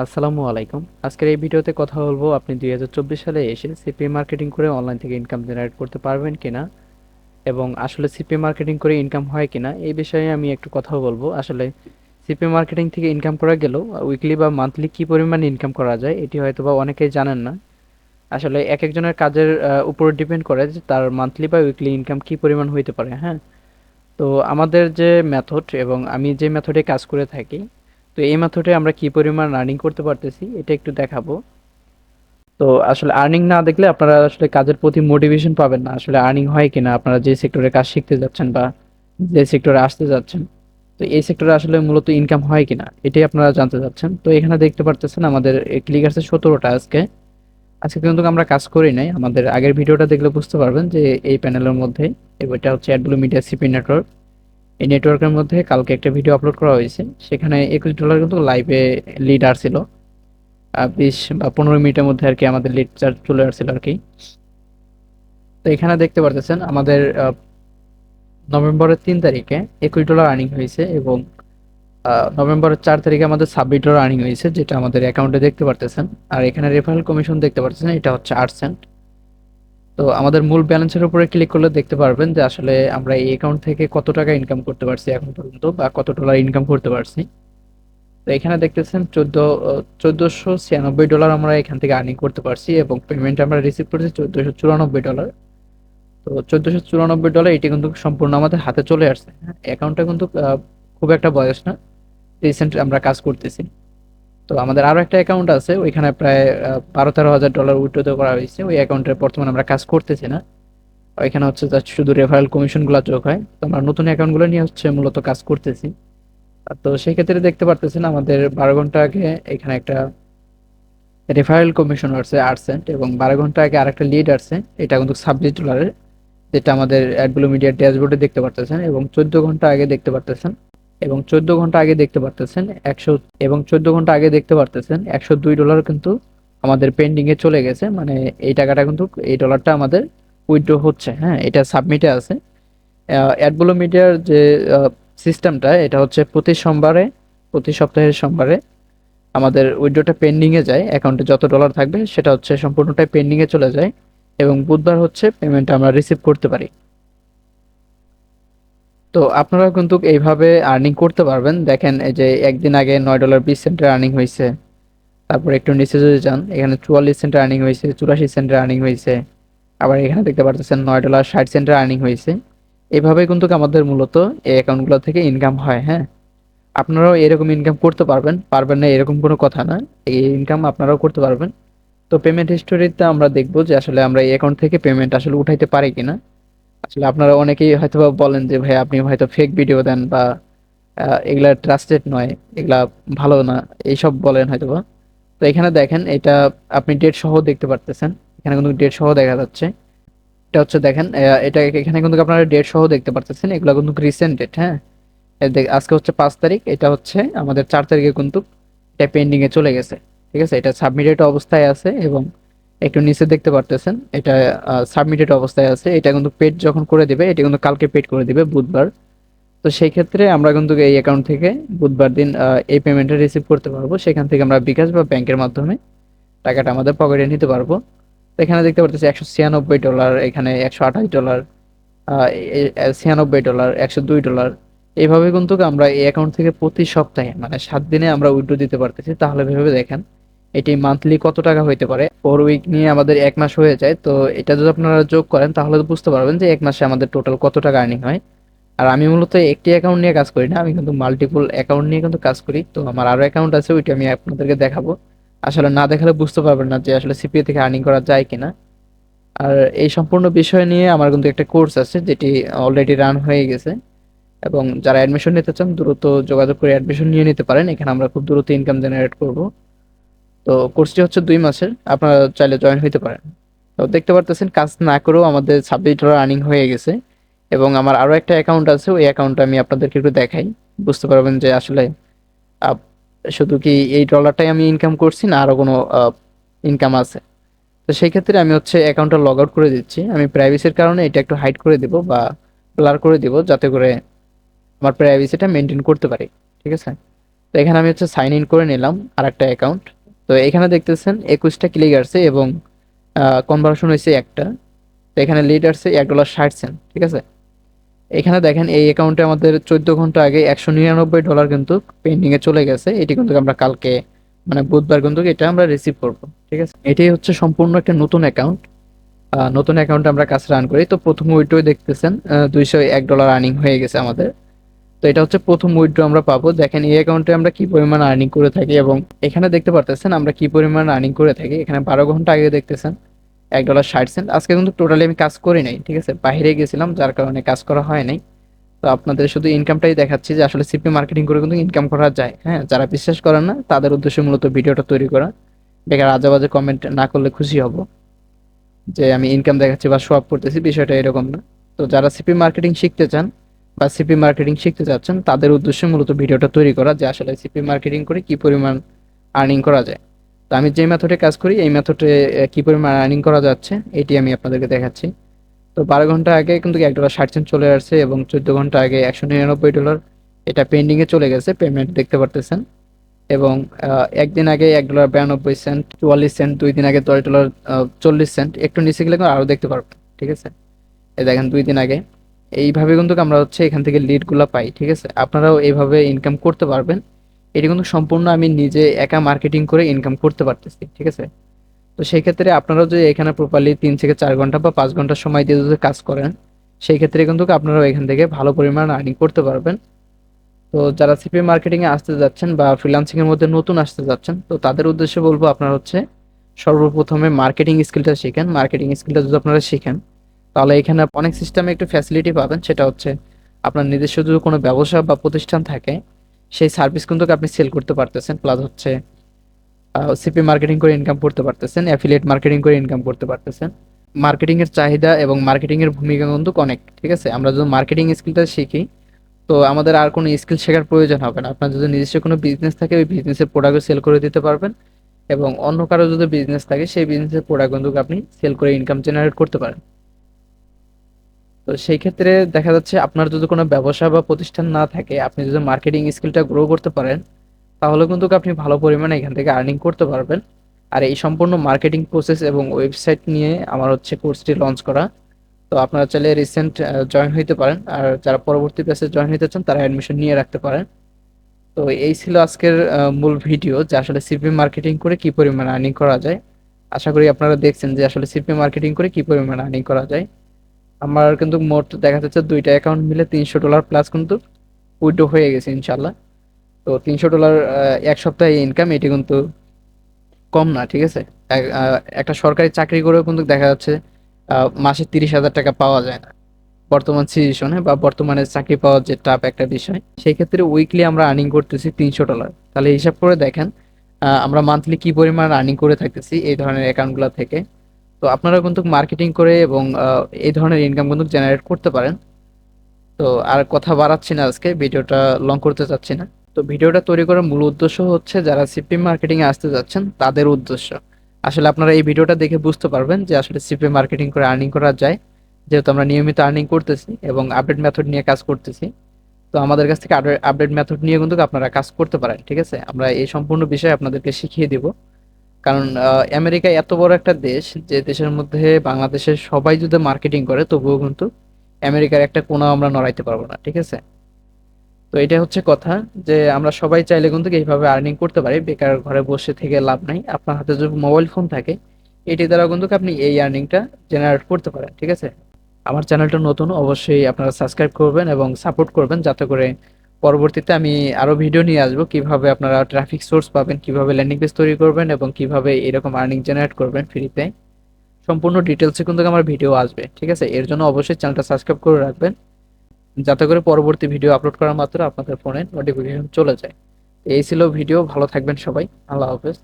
আসসালামু আলাইকুম। আজকের এই ভিডিওতে কথা বলবো আপনি 2024 সালে এসে সিপিএ মার্কেটিং করে অনলাইন থেকে ইনকাম জেনারেট করতে পারবেন কিনা এবং আসলে সিপিএ মার্কেটিং করে ইনকাম হয় কিনা এই বিষয়ে আমি একটু কথা বলবো। আসলে সিপিএ মার্কেটিং থেকে ইনকাম করা গেলেও উইকলি বা মান্থলি কি পরিমাণ ইনকাম করা যায় এটি হয়তো বা অনেকেই জানেন না। আসলে এক একজনের কাজের উপর ডিপেন্ড করে যে তার মান্থলি বা উইকলি ইনকাম কি পরিমাণ হইতে পারে। হ্যাঁ, তো আমাদের যে মেথড এবং আমি যে মেথডে কাজ করে থাকি, তো এই মেথডে আমরা কি পরিমাণ আর্নিং করতে পারতেছি এটা একটু দেখাবো। তো আসলে আর্নিং না দেখলে আপনারা আসলে কাজের প্রতি মোটিভেশন পাবেন না, আসলে আর্নিং হয় কিনা, আপনারা যে সেক্টরে কাজ শিখতে যাচ্ছেন বা যে সেক্টরে আসতে যাচ্ছেন, তো এই সেক্টরে আসলে মূলত ইনকাম হয় কিনা এটাই আপনারা জানতে চাচ্ছেন। তো এখানে দেখতে পারতেছেন আমাদের ক্লিক আছে 17টা। আজকে আজকে কিন্তু আমরা কাজ করি নাই, আমাদের আগের ভিডিওটা দেখলে বুঝতে পারবেন যে এই প্যানেলের মধ্যে এটা হচ্ছে অ্যাডব্লু মিডিয়া সিপি নেটওয়ার্ক। এই নেটওয়ার্কের মধ্যে কালকে একটা ভিডিও আপলোড করা হয়েছে, সেখানে $21 কিন্তু লাইভে লিড আসছিল। 20 বা 15 মিনিটের মধ্যে আর কি আমাদের লিড চার্জ চলে আসছিল আর কি। তো এখানে দেখতে পারতেছেন আমাদের নভেম্বরের 3 তারিখে $21 আর্নিং হয়েছে এবং নভেম্বরের 4 তারিখে আমাদের $26 আর্নিং হয়েছে, যেটা আমাদের অ্যাকাউন্টে দেখতে পারতেছেন। আর এখানে রেফারেল কমিশন দেখতে পারতেছেন, এটা হচ্ছে 8 সেন্ট। তো আমাদের মূল ব্যালেন্সের উপরে ক্লিক করলে দেখতে পারবেন যে আসলে আমরা এই অ্যাকাউন্ট থেকে কত টাকা ইনকাম করতে পারছি এখন পর্যন্ত, বা কত ডলার ইনকাম করতে পারছি। তো এখানে দেখতেছেন 1496 ডলার আমরা এখান থেকে আর্নিং করতে পারছি এবং পেমেন্ট আমরা রিসিভ করেছি $1494। তো $1494 এটি কিন্তু সম্পূর্ণ আমাদের হাতে চলে আসছে। হ্যাঁ, অ্যাকাউন্টটা কিন্তু খুব একটা বয়স না, রিসেন্ট আমরা কাজ করতেছি। তো আমাদের আরো একটা অ্যাকাউন্ট আছে, ওইখানে প্রায় 12-13 হাজার ডলার উইথড্র করা হয়েছে, ওই অ্যাকাউন্টের বর্তমানে আমরা কাজ করতেছি না। ওইখানে হচ্ছে জাস্ট শুধু রেফারেল কমিশন গুলো যোগ হয়, তো আমরা নতুন অ্যাকাউন্ট গুলো নিয়ে হচ্ছে মূলত কাজ করতেছি। তো সেই ক্ষেত্রে দেখতে পারতেছেন আমাদের 12 ঘন্টা আগে এখানে একটা রেফারেল কমিশন আসছে 8 সেন্ট, এবং 12 ঘন্টা আগে আরেকটা লিড আসছে, এটা কিন্তু $26, যেটা আমাদের অ্যাডব্লু মিডিয়ার ড্যাশবোর্ডে দেখতে পারতেছেন। এবং 14 ঘন্টা আগে দেখতে পারতেছেন, এবং 14 ঘন্টা আগে দেখতে পারতেছেন 14 ঘন্টা আগে দেখতে পারতেছেন $102 কিন্তু আমাদের পেন্ডিং এ চলে গেছে। মানে এই টাকাটা কিন্তু, এই ডলারটা আমাদের উইথড্র হচ্ছে। হ্যাঁ, এটা সাবমিটে আছে। অ্যাডব্লু মিডিয়ার যে সিস্টেমটা, এটা হচ্ছে প্রতি সপ্তাহের সোমবারে আমাদের উইথড্রটা পেন্ডিং এ যায়, অ্যাকাউন্টে যত ডলার থাকবে সেটা হচ্ছে সম্পূর্ণটাই পেন্ডিং এ চলে যায়, এবং বুধবার হচ্ছে পেমেন্ট আমরা রিসিভ করতে পারি। তো আপনারা কিন্তু এইভাবে আর্নিং করতে পারবেন। দেখেন এই যে একদিন আগে $9.20 আর্নিং হয়েছে, তারপর একটু নিচে যদি যান এখানে 44 সেন্টের আর্নিং হয়েছে, 84 সেন্টের আর্নিং হয়েছে, আবার এখানে দেখতে পারতেছেন $9.60 আর্নিং হয়েছে। এইভাবে কিন্তু আমাদের মূলত এই অ্যাকাউন্টগুলো থেকে ইনকাম হয়। হ্যাঁ, আপনারাও এরকম ইনকাম করতে পারবেন, পারবেন না এরকম কোনো কথা না, এই ইনকাম আপনারাও করতে পারবেন। তো পেমেন্ট হিস্টোরিতে আমরা দেখবো যে আসলে আমরা এই অ্যাকাউন্ট থেকে পেমেন্ট আসলে উঠাইতে পারি কিনা। আসলে আপনারা অনেকেই হয়তোবা বলেন যে ভাই আপনি হয়তো ফেক ভিডিও দেন, বা এগুলা ট্রাস্টেড নয়, এগুলা ভালো না, এইসব বলেন হয়তোবা। তো এখানে দেখেন এটা আপনি ডেট সহ দেখতে পারতেছেন, এখানে কিন্তু ডেট সহ দেখা যাচ্ছে। এটা হচ্ছে দেখেন এটা এখানে কিন্তু আপনারা ডেট সহ দেখতে পারতেছেন, এগুলা কিন্তু রিসেন্ট ডেট। হ্যাঁ, আজকে হচ্ছে 5 তারিখ, এটা হচ্ছে আমাদের 4 তারিখে কিন্তু এটা পেন্ডিং এ চলে গেছে। ঠিক আছে, এটা সাবমিটেড অবস্থায় আছে, এবং একটু নিচে দেখতে পারতেছেন এটা সাবমিটেড অবস্থায় আছে। এটা কিন্তু পেড যখন করে দিবে, এটা কিন্তু কালকে পেড করে দিবে বুধবার। তো সেই ক্ষেত্রে আমরা কিন্তু এই অ্যাকাউন্ট থেকে বুধবার দিন এই পেমেন্টটা রিসিভ করতে পারবো, সেখান থেকে আমরা বিকাশ বা ব্যাংকের মাধ্যমে টাকাটা আমাদের পকেটে নিতে পারবো। তো এখানে দেখতে পারতেছি $196, এখানে $128, 96 ডলার, $102। এইভাবে কিন্তু আমরা এই অ্যাকাউন্ট থেকে প্রতি সপ্তাহে মানে 7 দিনে আমরা উইথড্র দিতে পারতেছি। তাহলে ভেবে দেখেন এটি মান্থলি কত টাকা হইতে পারে। 4 উইক নিয়ে আমাদের 1 মাস হয়ে যায়, তো এটা যদি আপনারা যোগ করেন তাহলে তো বুঝতে পারবেন যে 1 মাসে আমাদের টোটাল কত টাকা আর্নিং হয়। আর আমি মূলত একটি অ্যাকাউন্ট নিয়ে কাজ করি না, আমি কিন্তু মাল্টিপল অ্যাকাউন্ট নিয়ে কিন্তু কাজ করি। তো আমার আরো অ্যাকাউন্ট আছে, ওইটা আমি আপনাদেরকে দেখাবো। আসলে না দেখালে বুঝতে পারবেন না যে আসলে সিপিএ থেকে আর্নিং করা যায় কিনা। আর এই সম্পূর্ণ বিষয় নিয়ে আমার কিন্তু একটা কোর্স আছে, যেটি অলরেডি রান হয়ে গেছে, এবং যারা অ্যাডমিশন নিতে চান দ্রুত যোগাযোগ করে অ্যাডমিশন নিয়ে নিতে পারেন, এখানে আমরা খুব দ্রুত ইনকাম জেনারেট করব। তো কোর্সটি হচ্ছে 2 মাসের, আপনারা চাইলে জয়েন হতে পারেন। তো দেখতে পারতেছেন কাজ না করেও আমাদের $26 আর্নিং হয়ে গেছে। এবং আমার আরো একটা অ্যাকাউন্ট আছে, ওই অ্যাকাউন্টটা আমি আপনাদেরকে একটু দেখাই, বুঝতে পারবেন যে আসলে আহ, শুধু কি এই ডলারটাই আমি ইনকাম করছি না আরো কোনো ইনকাম আছে। তো সেই ক্ষেত্রে আমি হচ্ছে অ্যাকাউন্টটা লগ আউট করে দিচ্ছি, আমি প্রাইভেসির কারণে এটা একটু হাইড করে দিব বা ব্লার করে দিব, যাতে করে আমার প্রাইভেসিটা মেনটেন করতে পারি। ঠিক আছে, তো এখানে আমি হচ্ছে সাইন ইন করে নিলাম আর একটা অ্যাকাউন্ট। তো এখানে দেখতেছেন 21টা ক্লিক আসছে এবং কনভার্সন হয়েছে একটা। তো এখানে লিড আসছে $1.60, ঠিক আছে। এখানে দেখেন এই অ্যাকাউন্টে আমাদের 14 ঘন্টা আগে $199 কিন্তু পেন্ডিং এ চলে গেছে। এটি কিন্তু আমরা কালকে মানে বুধবার কিন্তু এটা আমরা রিসিভ করব, ঠিক আছে। এটাই হচ্ছে সম্পূর্ণ একটা নতুন অ্যাকাউন্ট। নতুন অ্যাকাউন্টে আমরা কাজ রান করি। তো প্রথম উইড্রো দেখতেছেন $201 আর্নিং হয়ে গেছে আমাদের। তো এটা হচ্ছে প্রথম উইথড্র আমরা পাবো। দেখেন এই অ্যাকাউন্টে আমরা কি পরিমাণ আর্নিং করে থাকি এবং এখানে দেখতে পারতেছেন আমরা কি পরিমাণ আর্নিং করে থাকি। এখানে 12 ঘন্টা আগে দেখতেছেন $1.60। আজকে কিন্তু টোটালি আমি কাজ করি নাই, ঠিক আছে, বাইরে গেছিলাম যার কারণে কাজ করা হয় নাই। তো আপনাদের শুধু ইনকামটাই দেখাচ্ছি যে আসলে সিপি মার্কেটিং করে কিন্তু ইনকাম করা যায়। হ্যাঁ, যারা বিশ্বাস করেন না তাদের উদ্দেশ্যে মূলত ভিডিওটা তৈরি করা। বেকার আজেবাজে কমেন্ট না করলে খুশি হব যে আমি ইনকাম দেখাচ্ছি বা শো আপ করতেছি, বিষয়টা এরকম না। তো যারা সিপি মার্কেটিং শিখতে চান বা সিপি মার্কেটিং শিখতে চাচ্ছেন তাদের উদ্দেশ্যে মূলত ভিডিওটা তৈরি করা যে আসলে সিপি মার্কেটিং করে কি পরিমাণ আর্নিং করা যায়। তো আমি যে মেথডে কাজ করি এই মেথডে কি পরিমাণ আর্নিং করা যাচ্ছে এটি আমি আপনাদেরকে দেখাচ্ছি। তো 12 ঘন্টা আগে কিন্তু $1.60 চলে আসছে এবং 14 ঘন্টা আগে $199 এটা পেন্ডিং এ চলে গেছে, পেমেন্ট দেখতে পারতেছেন। এবং একদিন আগে $1.92, 44 সেন্ট, 2 দিন আগে $10.40, একটু নিচে গেলে কিন্তু আরো দেখতে পারবেন, ঠিক আছে। এই দেখেন 2 দিন আগে। এইভাবে কিন্তু আমরা হচ্ছে এখান থেকে লিড গুলা পাই, ঠিক আছে। আপনারাও এইভাবে ইনকাম করতে পারবেন। এটি কিন্তু সম্পূর্ণ আমি নিজে একা মার্কেটিং করে ইনকাম করতে পারতেছি, ঠিক আছে। তো সেই ক্ষেত্রে আপনারাও যদি এখানে প্রপারলি 3 থেকে 4 ঘন্টা বা 5 ঘন্টা সময় দিয়ে যদি কাজ করেন সেই ক্ষেত্রে কিন্তু আপনারাও এখান থেকে ভালো পরিমাণ আর্নিং করতে পারবেন। তো যারা সিপি মার্কেটিং এ আসতে যাচ্ছেন বা ফ্রিল্যান্সিং এর মধ্যে নতুন আসতে যাচ্ছেন তো তাদের উদ্দেশ্যে বলবো আপনারা হচ্ছে সর্বপ্রথমে মার্কেটিং স্কিলটা শিখেন। মার্কেটিং স্কিলটা যদি আপনারা শিখেন তাহলে এখানে অনেক সিস্টেমে একটু ফ্যাসিলিটি পাবেন। সেটা হচ্ছে আপনার নিজস্ব যদি কোনো ব্যবসা বা প্রতিষ্ঠান থাকে সেই সার্ভিস কিন্তু আপনি সেল করতে পারতেছেন, প্লাস হচ্ছে সিপি মার্কেটিং করে ইনকাম করতে পারতেছেন, অ্যাফিলিয়েট মার্কেটিং করে ইনকাম করতে পারতেছেন। মার্কেটিং এর চাহিদা এবং মার্কেটিং এর ভূমিকা কিন্তু অনেক, ঠিক আছে। আমরা যদি মার্কেটিং স্কিলটা শিখি তো আমাদের আর কোনো স্কিল শেখার প্রয়োজন হবে না। আপনার যদি নিজস্ব কোনো বিজনেস থাকে ওই বিজনেসের প্রোডাক্ট সেল করে দিতে পারবেন এবং অন্য কারো যদি বিজনেস থাকে সেই বিজনেসের প্রোডাক্ট কিন্তু আপনি সেল করে ইনকাম জেনারেট করতে পারেন। তো সেই ক্ষেত্রে দেখা যাচ্ছে আপনার যদি কোনো ব্যবসা বা প্রতিষ্ঠান না থাকে আপনি যদি মার্কেটিং স্কিলটা গ্রো করতে পারেন তাহলে কিন্তু আপনি ভালো পরিমাণে এখান থেকে আর্নিং করতে পারবেন। আর এই সম্পূর্ণ মার্কেটিং প্রসেস এবং ওয়েবসাইট নিয়ে আমার হচ্ছে কোর্সটি লঞ্চ করা। তো আপনারা চাইলে রিসেন্ট জয়েন হইতে পারেন, আর যারা পরবর্তী ব্যাচে জয়েন হইতে চান তারা অ্যাডমিশন নিয়ে রাখতে পারেন। তো এই ছিল আজকের মূল ভিডিও যে আসলে সিপি মার্কেটিং করে কি পরিমাণ আর্নিং করা যায়। আশা করি আপনারা দেখছেন যে আসলে সিপি মার্কেটিং করে কি পরিমাণ আর্নিং করা যায়। আমার কিন্তু মোট দেখা যাচ্ছে দুইটা অ্যাকাউন্ট মিলে $300 প্লাস কিন্তু উইথড্র হয়ে গেছে ইনশাল্লাহ। তো $300 এক সপ্তাহে ইনকাম, এটি কিন্তু কম না, ঠিক আছে। একটা সরকারি চাকরি করেও কিন্তু দেখা যাচ্ছে মাসে 30,000 টাকা পাওয়া যায় না বর্তমান সিচুয়েশনে, বা বর্তমানে চাকরি পাওয়ার যে টাফ একটা বিষয়। সেই ক্ষেত্রে উইকলি আমরা আর্নিং করতেছি $300। তাহলে হিসাব করে দেখেন আমরা মান্থলি কি পরিমাণ আর্নিং করে থাকতেছি এই ধরনের অ্যাকাউন্টগুলো থেকে। তো আপনারা কিন্তু মার্কেটিং করে এবং এই ধরনের ইনকাম কিন্তু জেনারেট করতে পারেন। তো আর কথা বাড়াচ্ছি না, আজকে ভিডিওটা লং করতে চাচ্ছি না। তো ভিডিওটা তৈরি করার মূল উদ্দেশ্য হচ্ছে যারা সিপি মার্কেটিং এ আসতে যাচ্ছেন তাদের উদ্দেশ্য। আসলে আপনারা এই ভিডিওটা দেখে বুঝতে পারবেন যে আসলে সিপি মার্কেটিং করে আর্নিং করা যায়, যেহেতু আমরা নিয়মিত আর্নিং করতেছি এবং আপডেট মেথড নিয়ে কাজ করতেছি। তো আমাদের কাছ থেকে আপডেট মেথড নিয়ে কিন্তু আপনারা কাজ করতে পারেন, ঠিক আছে। আমরা এই সম্পূর্ণ বিষয় আপনাদেরকে শিখিয়ে দিব। কারণ আমেরিকা এত বড় একটা দেশ যে দেশের মধ্যে বাংলাদেশের সবাই যদি মার্কেটিং করে তবুও কিন্তু আমেরিকার একটা কোণা আমরা নড়াইতে পারবো না, ঠিক আছে। তো এটা হচ্ছে কথা যে আমরা সবাই চাইলে কিন্তু এইভাবে আর্নিং করতে পারি, বেকার ঘরে বসে থেকে লাভ নাই। আপনার হাতে যদি মোবাইল ফোন থাকে এটি দ্বারা কিন্তু আপনি এই আর্নিংটা জেনারেট করতে পারেন, ঠিক আছে। আমার চ্যানেলটা নতুন, অবশ্যই আপনারা সাবস্ক্রাইব করবেন এবং সাপোর্ট করবেন যাতে করে পরবর্তীতে আমি আরো ভিডিও নিয়ে আসবো কিভাবে আপনারা ট্রাফিক সোর্স পাবেন, কিভাবে ল্যান্ডিং পেজ তৈরি করবেন এবং কিভাবে এরকম আর্নিং জেনারেট করবেন ফ্রিতে। সম্পূর্ণ ডিটেলসে কিন্তু আমার ভিডিও আসবে, ঠিক আছে। এর জন্য অবশ্যই চ্যানেলটা সাবস্ক্রাইব করে রাখবেন যাতে করে পরবর্তী ভিডিও আপলোড করার মাত্র আপনাদের ফোনে নোটিফিকেশন চলে যায়। এই ছিল ভিডিও, ভালো থাকবেন সবাই, আল্লাহ হাফেজ।